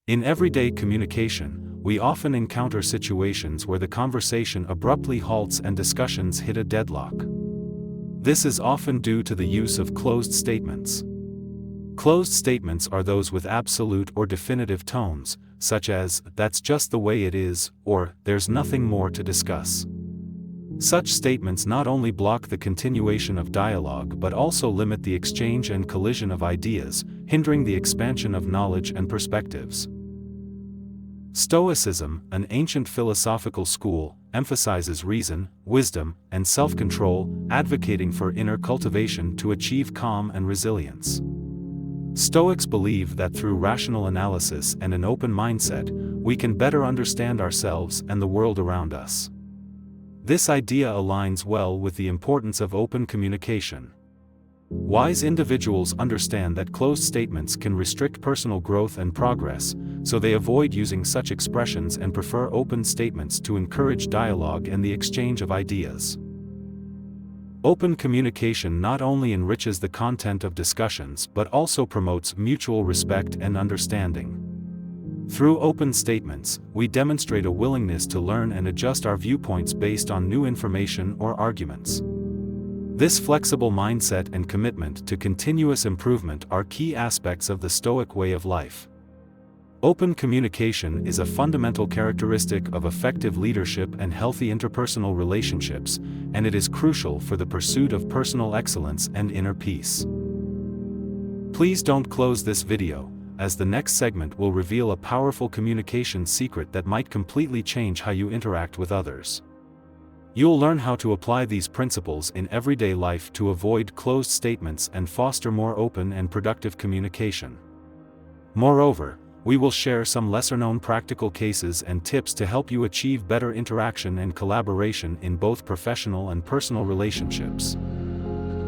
In everyday communication, we often encounter situations where the conversation abruptly halts and discussions hit a deadlock. This is often due to the use of closed statements. Closed statements are those with absolute or definitive tones, such as, "That's just the way it is," or "There's nothing more to discuss." Such statements not only block the continuation of dialogue but also limit the exchange and collision of ideas, hindering the expansion of knowledge and perspectives. Stoicism, an ancient philosophical school, emphasizes reason, wisdom, and self-control, advocating for inner cultivation to achieve calm and resilience. Stoics believe that through rational analysis and an open mindset, we can better understand ourselves and the world around us. This idea aligns well with the importance of open communication. Wise individuals understand that closed statements can restrict personal growth and progress, so they avoid using such expressions and prefer open statements to encourage dialogue and the exchange of ideas. Open communication not only enriches the content of discussions but also promotes mutual respect and understanding. Through open statements, we demonstrate a willingness to learn and adjust our viewpoints based on new information or arguments. This flexible mindset and commitment to continuous improvement are key aspects of the Stoic way of life. Open communication is a fundamental characteristic of effective leadership and healthy interpersonal relationships, and it is crucial for the pursuit of personal excellence and inner peace. Please don't close this video, as the next segment will reveal a powerful communication secret that might completely change how you interact with others. You'll learn how to apply these principles in everyday life to avoid closed statements and foster more open and productive communication. Moreover, we will share some lesser-known practical cases and tips to help you achieve better interaction and collaboration in both professional and personal relationships.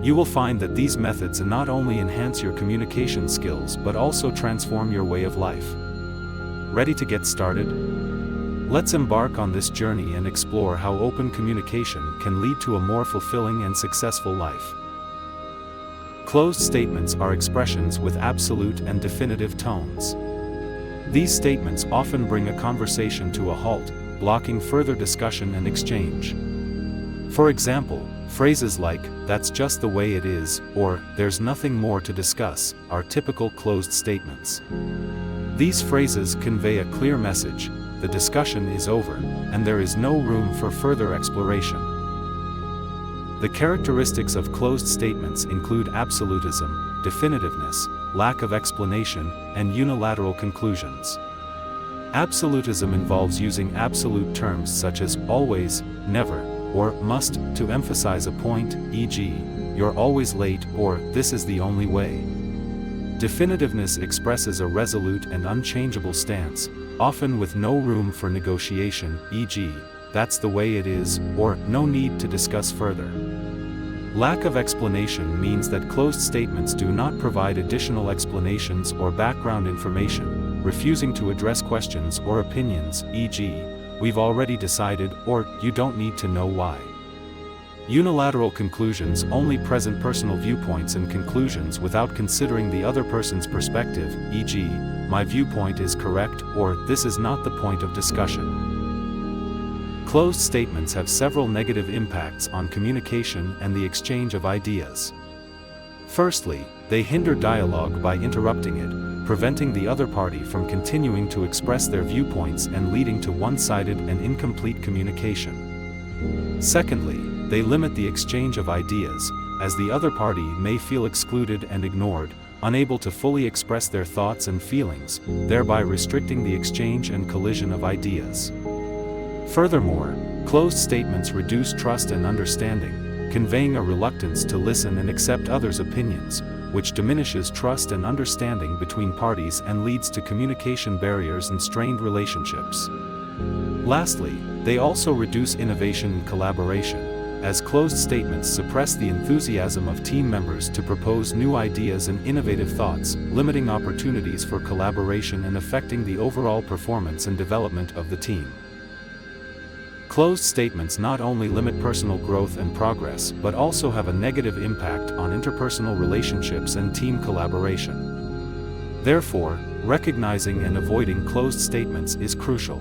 You will find that these methods not only enhance your communication skills but also transform your way of life. Ready to get started? Let's embark on this journey and explore how open communication can lead to a more fulfilling and successful life. Closed statements are expressions with absolute and definitive tones. These statements often bring a conversation to a halt, blocking further discussion and exchange. For example, phrases like, "That's just the way it is," or "There's nothing more to discuss," are typical closed statements. These phrases convey a clear message: the discussion is over, and there is no room for further exploration. The characteristics of closed statements include absolutism, definitiveness, lack of explanation, and unilateral conclusions. Absolutism involves using absolute terms such as always, never, or must to emphasize a point, e.g., "You're always late," or "This is the only way." Definitiveness expresses a resolute and unchangeable stance, often with no room for negotiation, e.g., "That's the way it is," or "No need to discuss further." Lack of explanation means that closed statements do not provide additional explanations or background information, refusing to address questions or opinions, e.g., "We've already decided," or "You don't need to know why." Unilateral conclusions only present personal viewpoints and conclusions without considering the other person's perspective, e.g., "My viewpoint is correct," or "This is not the point of discussion." Closed statements have several negative impacts on communication and the exchange of ideas. Firstly, they hinder dialogue by interrupting it, preventing the other party from continuing to express their viewpoints and leading to one-sided and incomplete communication. Secondly, they limit the exchange of ideas, as the other party may feel excluded and ignored, unable to fully express their thoughts and feelings, thereby restricting the exchange and collision of ideas. Furthermore, closed statements reduce trust and understanding, conveying a reluctance to listen and accept others' opinions, which diminishes trust and understanding between parties and leads to communication barriers and strained relationships. Lastly, they also reduce innovation and collaboration, as closed statements suppress the enthusiasm of team members to propose new ideas and innovative thoughts, limiting opportunities for collaboration and affecting the overall performance and development of the team. Closed statements not only limit personal growth and progress but also have a negative impact on interpersonal relationships and team collaboration. Therefore, recognizing and avoiding closed statements is crucial.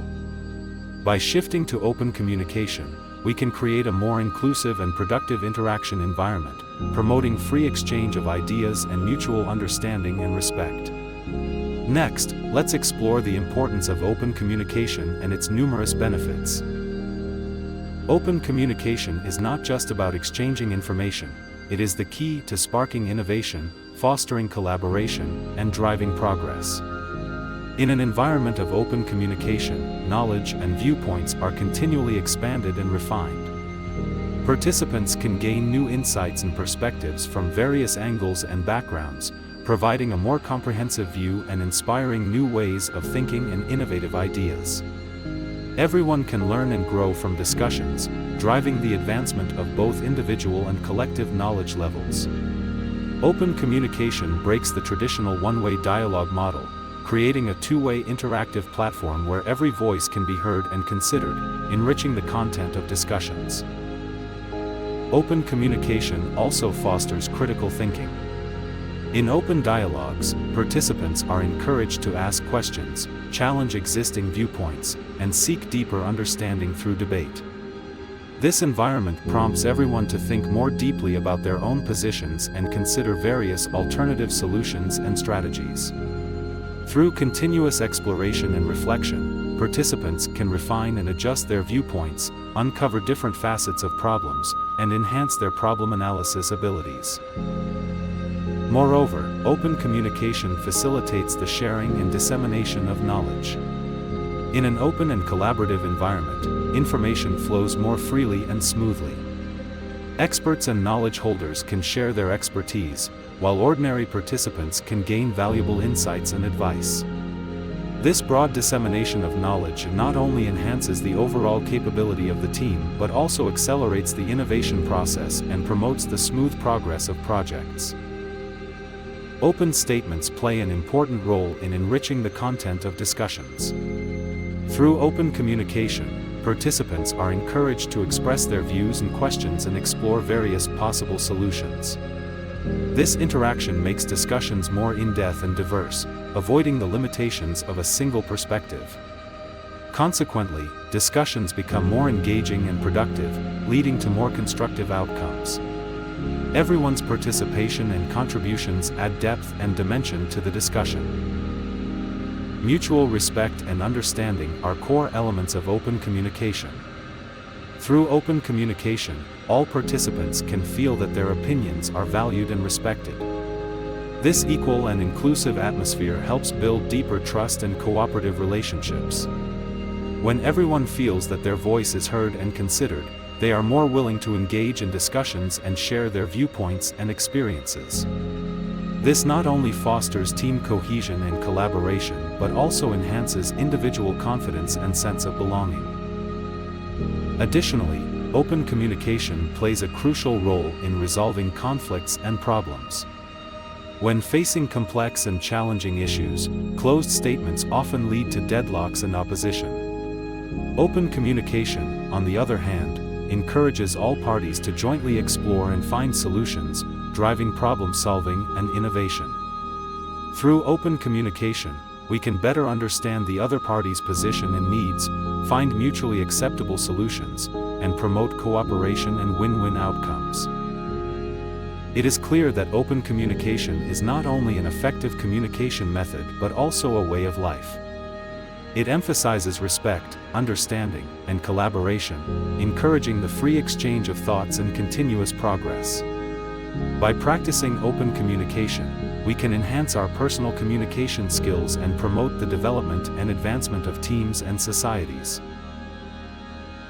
By shifting to open communication, we can create a more inclusive and productive interaction environment, promoting free exchange of ideas and mutual understanding and respect. Next, let's explore the importance of open communication and its numerous benefits. Open communication is not just about exchanging information, it is the key to sparking innovation, fostering collaboration, and driving progress. In an environment of open communication, knowledge and viewpoints are continually expanded and refined. Participants can gain new insights and perspectives from various angles and backgrounds, providing a more comprehensive view and inspiring new ways of thinking and innovative ideas. Everyone can learn and grow from discussions, driving the advancement of both individual and collective knowledge levels. Open communication breaks the traditional one-way dialogue model, creating a two-way interactive platform where every voice can be heard and considered, enriching the content of discussions. Open communication also fosters critical thinking. In open dialogues, participants are encouraged to ask questions, challenge existing viewpoints, and seek deeper understanding through debate. This environment prompts everyone to think more deeply about their own positions and consider various alternative solutions and strategies. Through continuous exploration and reflection, participants can refine and adjust their viewpoints, uncover different facets of problems, and enhance their problem analysis abilities. Moreover, open communication facilitates the sharing and dissemination of knowledge. In an open and collaborative environment, information flows more freely and smoothly. Experts and knowledge holders can share their expertise, while ordinary participants can gain valuable insights and advice. This broad dissemination of knowledge not only enhances the overall capability of the team but also accelerates the innovation process and promotes the smooth progress of projects. Open statements play an important role in enriching the content of discussions. Through open communication, participants are encouraged to express their views and questions and explore various possible solutions. This interaction makes discussions more in-depth and diverse, avoiding the limitations of a single perspective. Consequently, discussions become more engaging and productive, leading to more constructive outcomes. Everyone's participation and contributions add depth and dimension to the discussion. Mutual respect and understanding are core elements of open communication. Through open communication, all participants can feel that their opinions are valued and respected. This equal and inclusive atmosphere helps build deeper trust and cooperative relationships. When everyone feels that their voice is heard and considered, they are more willing to engage in discussions and share their viewpoints and experiences. This not only fosters team cohesion and collaboration but also enhances individual confidence and sense of belonging. Additionally, open communication plays a crucial role in resolving conflicts and problems. When facing complex and challenging issues, closed statements often lead to deadlocks and opposition. Open communication, on the other hand, encourages all parties to jointly explore and find solutions, driving problem-solving and innovation. Through open communication, we can better understand the other party's position and needs, find mutually acceptable solutions, and promote cooperation and win-win outcomes. It is clear that open communication is not only an effective communication method but also a way of life. It emphasizes respect, understanding, and collaboration, encouraging the free exchange of thoughts and continuous progress. By practicing open communication, we can enhance our personal communication skills and promote the development and advancement of teams and societies.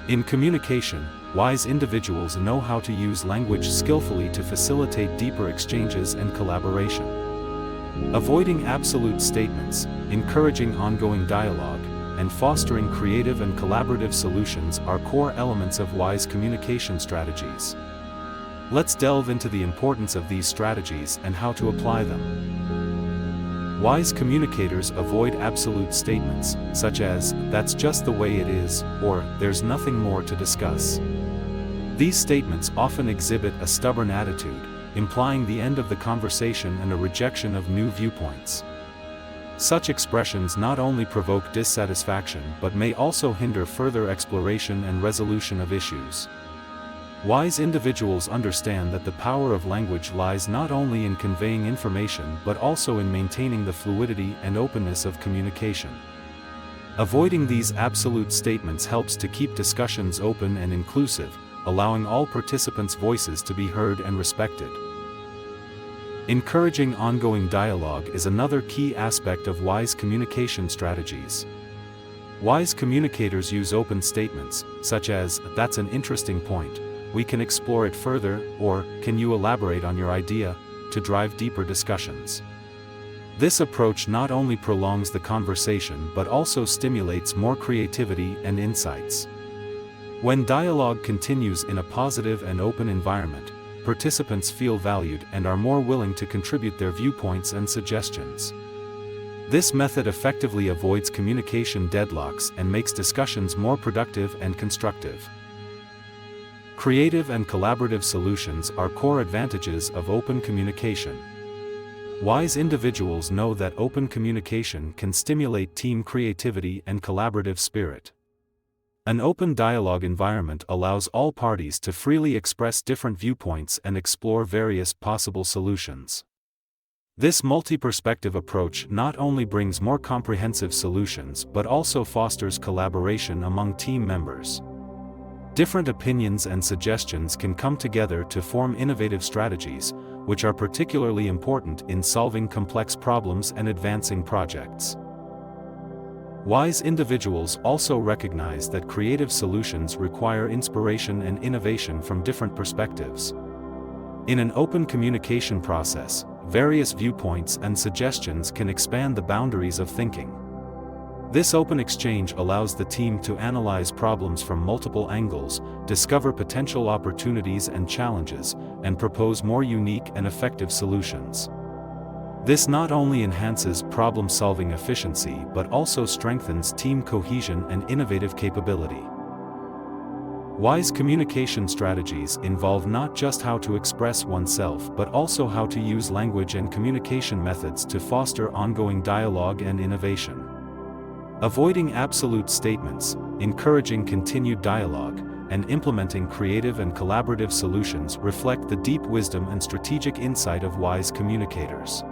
In communication, wise individuals know how to use language skillfully to facilitate deeper exchanges and collaboration. Avoiding absolute statements, encouraging ongoing dialogue, and fostering creative and collaborative solutions are core elements of wise communication strategies. Let's delve into the importance of these strategies and how to apply them. Wise communicators avoid absolute statements, such as, "That's just the way it is," or "There's nothing more to discuss." These statements often exhibit a stubborn attitude, implying the end of the conversation and a rejection of new viewpoints. Such expressions not only provoke dissatisfaction but may also hinder further exploration and resolution of issues. Wise individuals understand that the power of language lies not only in conveying information but also in maintaining the fluidity and openness of communication. Avoiding these absolute statements helps to keep discussions open and inclusive, allowing all participants' voices to be heard and respected. Encouraging ongoing dialogue is another key aspect of wise communication strategies. Wise communicators use open statements, such as, "That's an interesting point, we can explore it further," or "Can you elaborate on your idea," to drive deeper discussions. This approach not only prolongs the conversation but also stimulates more creativity and insights. When dialogue continues in a positive and open environment, participants feel valued and are more willing to contribute their viewpoints and suggestions. This method effectively avoids communication deadlocks and makes discussions more productive and constructive. Creative and collaborative solutions are core advantages of open communication. Wise individuals know that open communication can stimulate team creativity and collaborative spirit. An open dialogue environment allows all parties to freely express different viewpoints and explore various possible solutions. This multi-perspective approach not only brings more comprehensive solutions but also fosters collaboration among team members. Different opinions and suggestions can come together to form innovative strategies, which are particularly important in solving complex problems and advancing projects. Wise individuals also recognize that creative solutions require inspiration and innovation from different perspectives. In an open communication process, various viewpoints and suggestions can expand the boundaries of thinking. This open exchange allows the team to analyze problems from multiple angles, discover potential opportunities and challenges, and propose more unique and effective solutions. This not only enhances problem-solving efficiency but also strengthens team cohesion and innovative capability. Wise communication strategies involve not just how to express oneself but also how to use language and communication methods to foster ongoing dialogue and innovation. Avoiding absolute statements, encouraging continued dialogue, and implementing creative and collaborative solutions reflect the deep wisdom and strategic insight of wise communicators.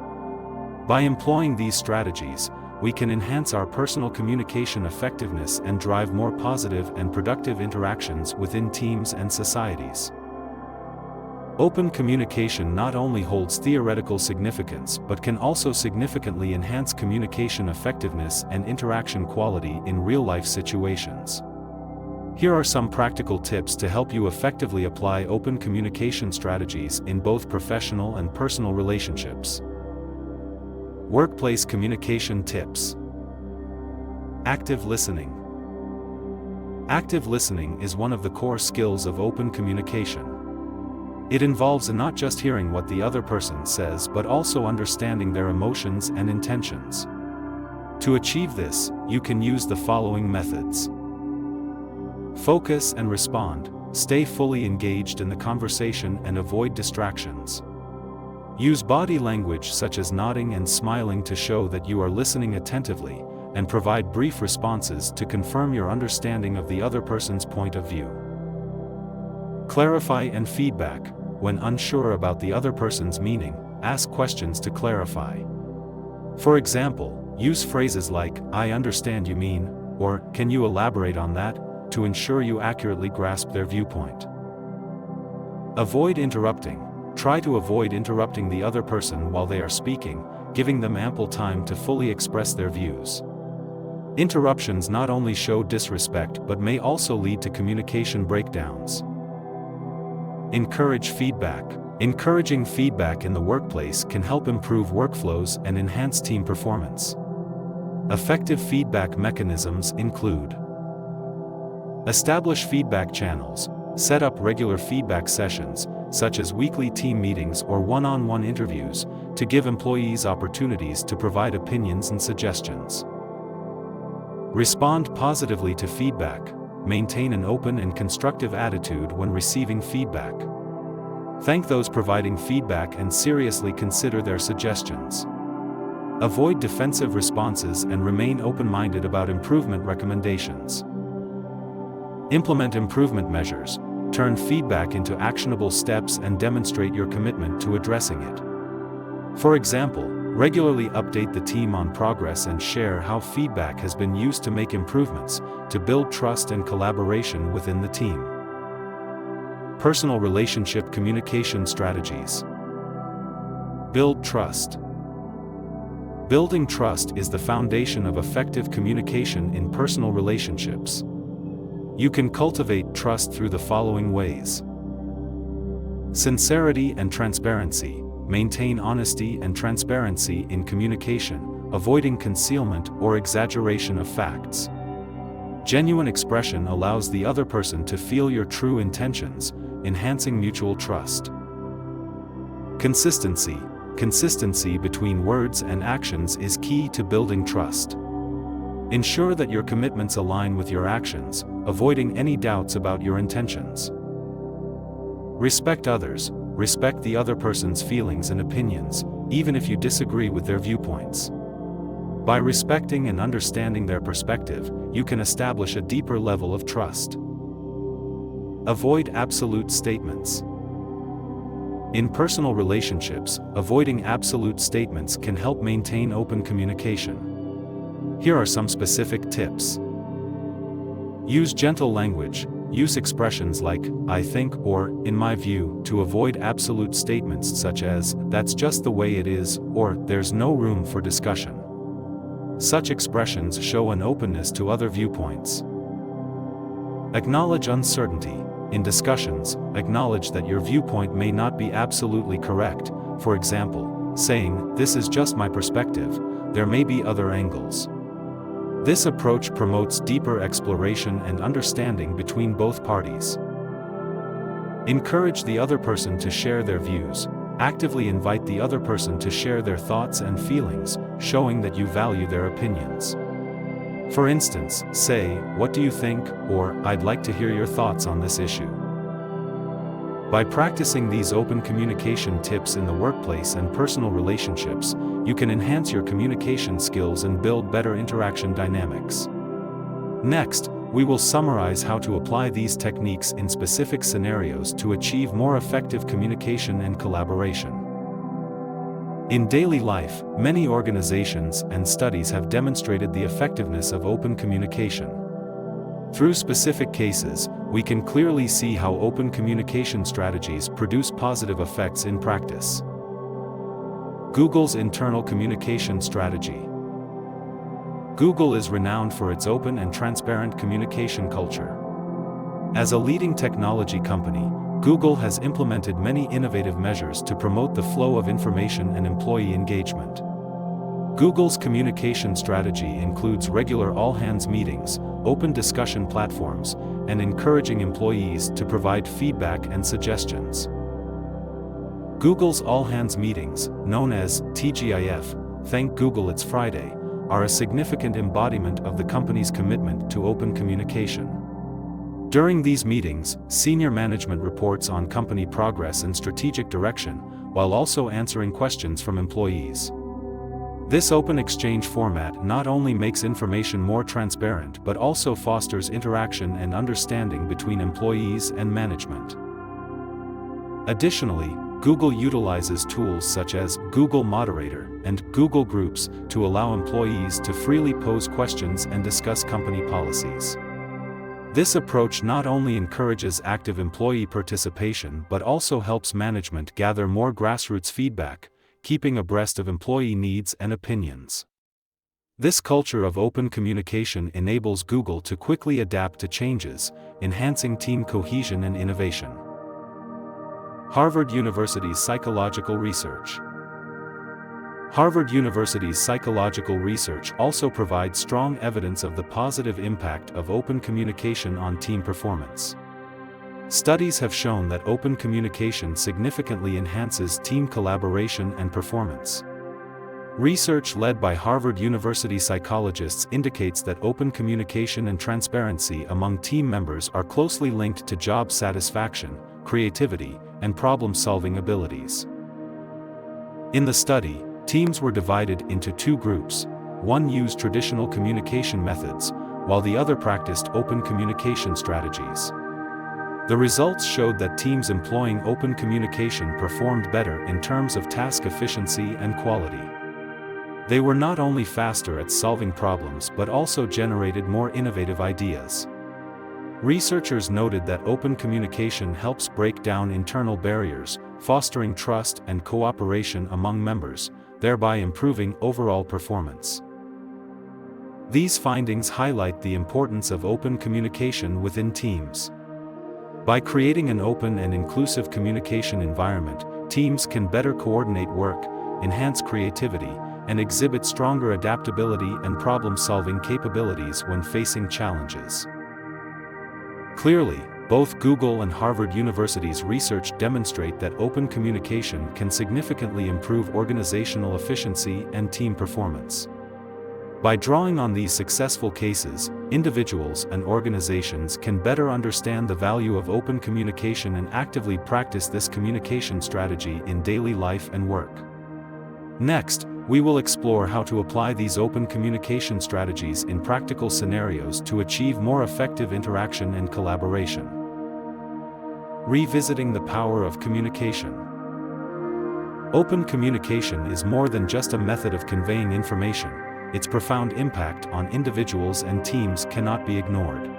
By employing these strategies, we can enhance our personal communication effectiveness and drive more positive and productive interactions within teams and societies. Open communication not only holds theoretical significance but can also significantly enhance communication effectiveness and interaction quality in real-life situations. Here are some practical tips to help you effectively apply open communication strategies in both professional and personal relationships. Workplace communication tips. Active listening. Active listening is one of the core skills of open communication. It involves not just hearing what the other person says but also understanding their emotions and intentions. To achieve this, you can use the following methods. Focus and respond. Stay fully engaged in the conversation and avoid distractions. Use body language such as nodding and smiling to show that you are listening attentively, and provide brief responses to confirm your understanding of the other person's point of view. Clarify and feedback. When unsure about the other person's meaning, ask questions to clarify. For example, use phrases like, "I understand you mean," or "Can you elaborate on that?" to ensure you accurately grasp their viewpoint. Avoid interrupting. Try to avoid interrupting the other person while they are speaking, giving them ample time to fully express their views. Interruptions not only show disrespect but may also lead to communication breakdowns. Encourage feedback. Encouraging feedback in the workplace can help improve workflows and enhance team performance. Effective feedback mechanisms include: establish feedback channels. Set up regular feedback sessions, such as weekly team meetings or one-on-one interviews, to give employees opportunities to provide opinions and suggestions. Respond positively to feedback. Maintain an open and constructive attitude when receiving feedback. Thank those providing feedback and seriously consider their suggestions. Avoid defensive responses and remain open-minded about improvement recommendations. Implement improvement measures. Turn feedback into actionable steps and demonstrate your commitment to addressing it. For example, regularly update the team on progress and share how feedback has been used to make improvements, to build trust and collaboration within the team. Personal relationship communication strategies. Build trust. Building trust is the foundation of effective communication in personal relationships. You can cultivate trust through the following ways. Sincerity and transparency. Maintain honesty and transparency in communication, avoiding concealment or exaggeration of facts. Genuine expression allows the other person to feel your true intentions, enhancing mutual trust. Consistency. Consistency between words and actions is key to building trust. Ensure that your commitments align with your actions, avoiding any doubts about your intentions. Respect others. Respect the other person's feelings and opinions, even if you disagree with their viewpoints. By respecting and understanding their perspective, you can establish a deeper level of trust. Avoid absolute statements. In personal relationships, avoiding absolute statements can help maintain open communication. Here are some specific tips. Use gentle language. Use expressions like, "I think" or "in my view" to avoid absolute statements such as, "that's just the way it is" or "there's no room for discussion." Such expressions show an openness to other viewpoints. Acknowledge uncertainty. In discussions, acknowledge that your viewpoint may not be absolutely correct. For example, saying, "This is just my perspective, there may be other angles." This approach promotes deeper exploration and understanding between both parties. Encourage the other person to share their views. Actively invite the other person to share their thoughts and feelings, showing that you value their opinions. For instance, say, "What do you think?" or "I'd like to hear your thoughts on this issue." By practicing these open communication tips in the workplace and personal relationships, you can enhance your communication skills and build better interaction dynamics. Next, we will summarize how to apply these techniques in specific scenarios to achieve more effective communication and collaboration. In daily life, many organizations and studies have demonstrated the effectiveness of open communication. Through specific cases, we can clearly see how open communication strategies produce positive effects in practice. Google's internal communication strategy. Google is renowned for its open and transparent communication culture. As a leading technology company, Google has implemented many innovative measures to promote the flow of information and employee engagement. Google's communication strategy includes regular all-hands meetings, open discussion platforms, and encouraging employees to provide feedback and suggestions. Google's all-hands meetings, known as TGIF, Thank Google It's Friday, are a significant embodiment of the company's commitment to open communication. During these meetings, senior management reports on company progress and strategic direction, while also answering questions from employees. This open exchange format not only makes information more transparent but also fosters interaction and understanding between employees and management. Additionally, Google utilizes tools such as Google Moderator and Google Groups to allow employees to freely pose questions and discuss company policies. This approach not only encourages active employee participation but also helps management gather more grassroots feedback, keeping abreast of employee needs and opinions. This culture of open communication enables Google to quickly adapt to changes, enhancing team cohesion and innovation. Harvard University's psychological research. Harvard University's psychological research also provides strong evidence of the positive impact of open communication on team performance. Studies have shown that open communication significantly enhances team collaboration and performance. Research led by Harvard University psychologists indicates that open communication and transparency among team members are closely linked to job satisfaction, creativity, and problem-solving abilities. In the study, Teams were divided into two groups. One used traditional communication methods, while the other practiced open communication strategies. The results showed that teams employing open communication performed better in terms of task efficiency and quality. They were not only faster at solving problems but also generated more innovative ideas. Researchers noted that open communication helps break down internal barriers, fostering trust and cooperation among members, thereby improving overall performance. These findings highlight the importance of open communication within teams. By creating an open and inclusive communication environment, teams can better coordinate work, enhance creativity, and exhibit stronger adaptability and problem-solving capabilities when facing challenges. Clearly, both Google and Harvard University's research demonstrate that open communication can significantly improve organizational efficiency and team performance. By drawing on these successful cases, individuals and organizations can better understand the value of open communication and actively practice this communication strategy in daily life and work. Next, we will explore how to apply these open communication strategies in practical scenarios to achieve more effective interaction and collaboration. Revisiting the power of communication. Open communication is more than just a method of conveying information. Its profound impact on individuals and teams cannot be ignored.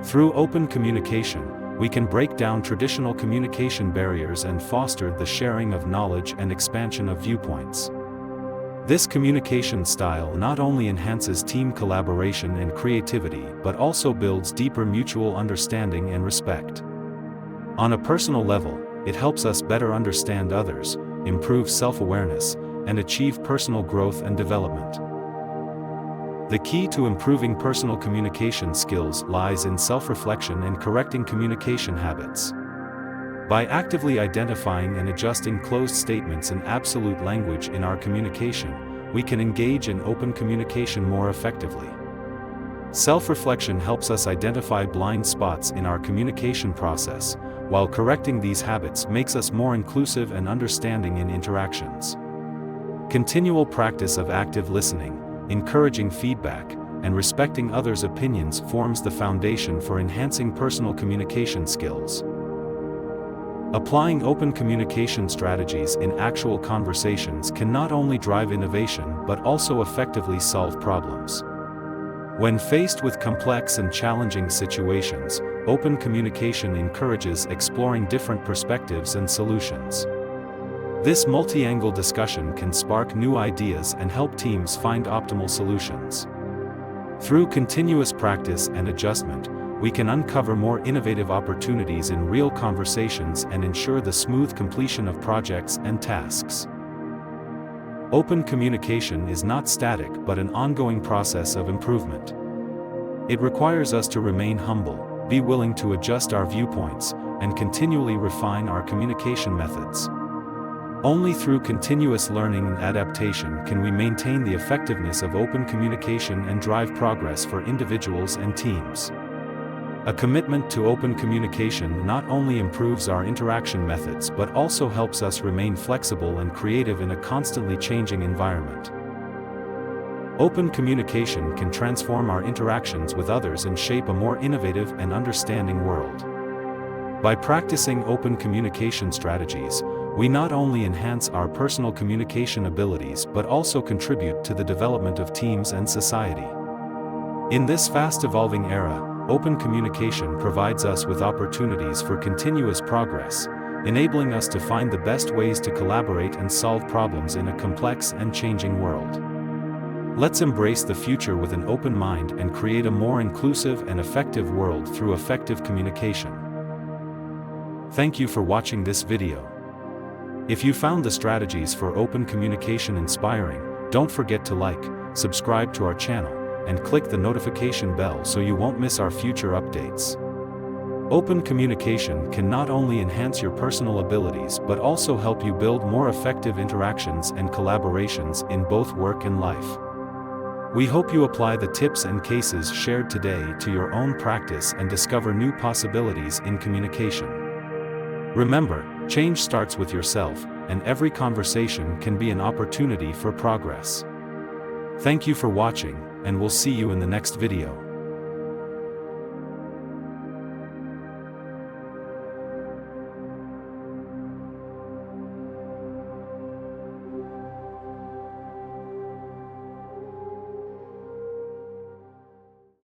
Through open communication, we can break down traditional communication barriers and foster the sharing of knowledge and expansion of viewpoints. This communication style not only enhances team collaboration and creativity but also builds deeper mutual understanding and respect. On a personal level, it helps us better understand others, improve self-awareness, and achieve personal growth and development. The key to improving personal communication skills lies in self-reflection and correcting communication habits. By actively identifying and adjusting closed statements and absolute language in our communication, we can engage in open communication more effectively. Self-reflection helps us identify blind spots in our communication process, while correcting these habits makes us more inclusive and understanding in interactions. Continual practice of active listening, encouraging feedback, and respecting others' opinions forms the foundation for enhancing personal communication skills. Applying open communication strategies in actual conversations can not only drive innovation but also effectively solve problems. When faced with complex and challenging situations, open communication encourages exploring different perspectives and solutions. This multi-angle discussion can spark new ideas and help teams find optimal solutions. Through continuous practice and adjustment, we can uncover more innovative opportunities in real conversations and ensure the smooth completion of projects and tasks. Open communication is not static but an ongoing process of improvement. It requires us to remain humble, be willing to adjust our viewpoints, and continually refine our communication methods. Only through continuous learning and adaptation can we maintain the effectiveness of open communication and drive progress for individuals and teams. A commitment to open communication not only improves our interaction methods but also helps us remain flexible and creative in a constantly changing environment. Open communication can transform our interactions with others and shape a more innovative and understanding world. By practicing open communication strategies, we not only enhance our personal communication abilities but also contribute to the development of teams and society. In this fast-evolving era, open communication provides us with opportunities for continuous progress, enabling us to find the best ways to collaborate and solve problems in a complex and changing world. Let's embrace the future with an open mind and create a more inclusive and effective world through effective communication. Thank you for watching this video. If you found the strategies for open communication inspiring, don't forget to like, subscribe to our channel, and click the notification bell so you won't miss our future updates. Open communication can not only enhance your personal abilities but also help you build more effective interactions and collaborations in both work and life. We hope you apply the tips and cases shared today to your own practice and discover new possibilities in communication. Remember, change starts with yourself, and every conversation can be an opportunity for progress. Thank you for watching, and we'll see you in the next video.